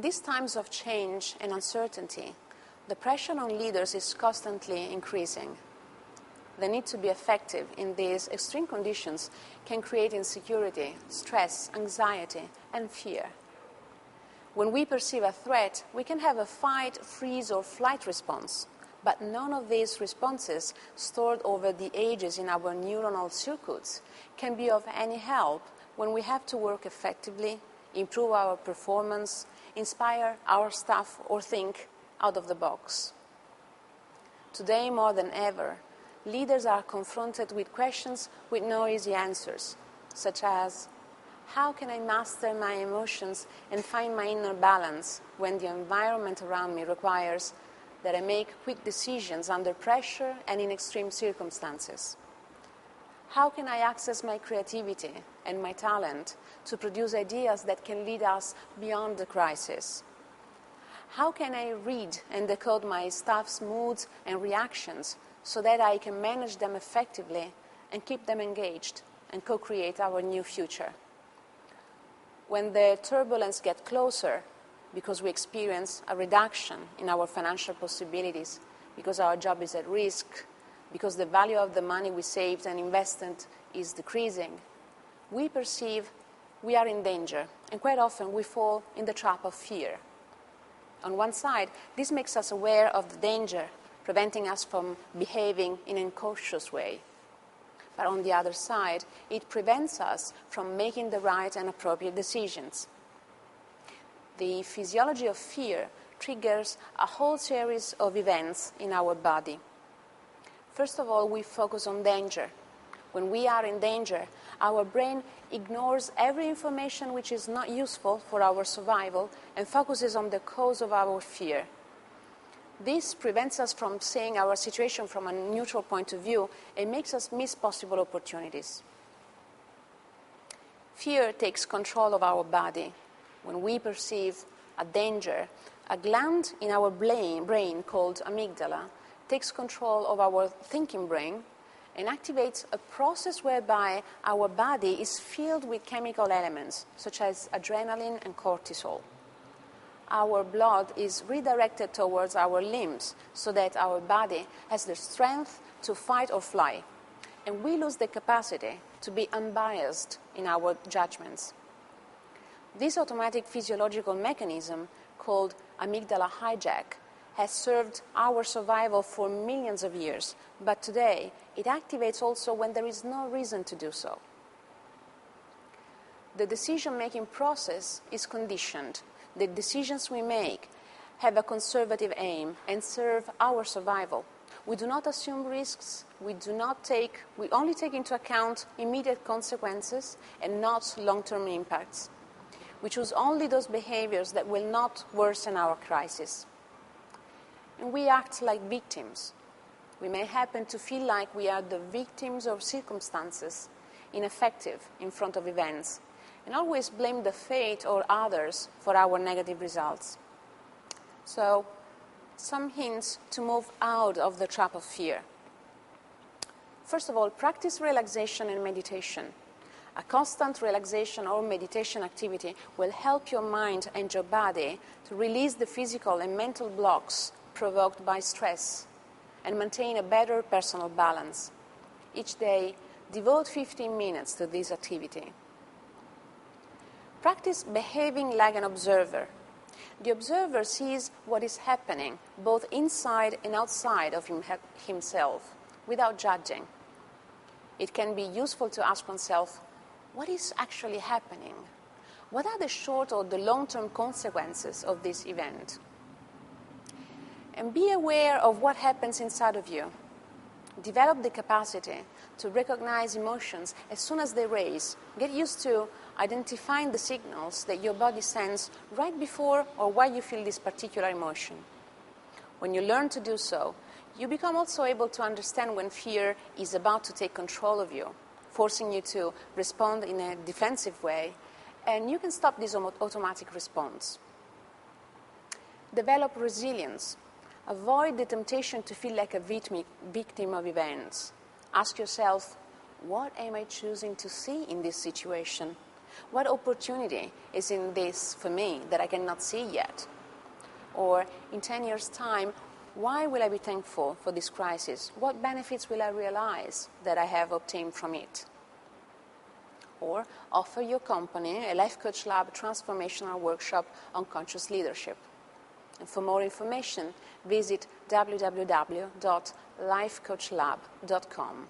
these times of change and uncertainty, the pressure on leaders is constantly increasing. The need to be effective in these extreme conditions can create insecurity, stress, anxiety, and fear. When we perceive a threat, we can have a fight, freeze, or flight response, but none of these responses, stored over the ages in our neuronal circuits, can be of any help when we have to work effectively, improve our performance, inspire our staff, or think out of the box. Today, more than ever, leaders are confronted with questions with no easy answers, such as, how can I master my emotions and find my inner balance when the environment around me requires that I make quick decisions under pressure and in extreme circumstances? How can I access my creativity and my talent to produce ideas that can lead us beyond the crisis? How can I read and decode my staff's moods and reactions so that I can manage them effectively and keep them engaged and co-create our new future? When the turbulence gets closer, because we experience a reduction in our financial possibilities, because our job is at risk, because the value of the money we saved and invested is decreasing, we perceive we are in danger, and quite often we fall in the trap of fear. On one side, this makes us aware of the danger, preventing us from behaving in an incautious way. But on the other side, it prevents us from making the right and appropriate decisions. The physiology of fear triggers a whole series of events in our body. First of all, we focus on danger. When we are in danger, our brain ignores every information which is not useful for our survival and focuses on the cause of our fear. This prevents us from seeing our situation from a neutral point of view and makes us miss possible opportunities. Fear takes control of our body. When we perceive a danger, a gland in our brain called amygdala takes control of our thinking brain and activates a process whereby our body is filled with chemical elements such as adrenaline and cortisol. Our blood is redirected towards our limbs so that our body has the strength to fight or fly, and we lose the capacity to be unbiased in our judgments. This automatic physiological mechanism, called amygdala hijack, has served our survival for millions of years, but today it activates also when there is no reason to do so. The decision-making process is conditioned. The decisions we make have a conservative aim and serve our survival. We do not assume risks, we only take into account immediate consequences and not long-term impacts. We choose only those behaviors that will not worsen our crisis. And we act like victims. We may happen to feel like we are the victims of circumstances, ineffective in front of events, and always blame the fate or others for our negative results. So, some hints to move out of the trap of fear. First of all, practice relaxation and meditation. A constant relaxation or meditation activity will help your mind and your body to release the physical and mental blocks provoked by stress and maintain a better personal balance. Each day, devote 15 minutes to this activity. Practice behaving like an observer. The observer sees what is happening, both inside and outside of himself, without judging. It can be useful to ask oneself, what is actually happening? What are the short or the long-term consequences of this event? And be aware of what happens inside of you. Develop the capacity to recognize emotions as soon as they raise. Get used to identifying the signals that your body sends right before or while you feel this particular emotion. When you learn to do so, you become also able to understand when fear is about to take control of you, forcing you to respond in a defensive way, and you can stop this automatic response. Develop resilience. Avoid the temptation to feel like a victim of events. Ask yourself, what am I choosing to see in this situation? What opportunity is in this for me that I cannot see yet? Or in 10 years' time, why will I be thankful for this crisis? What benefits will I realize that I have obtained from it? Or offer your company a Life Coach Lab transformational workshop on conscious leadership. And for more information, visit www.lifecoachlab.com.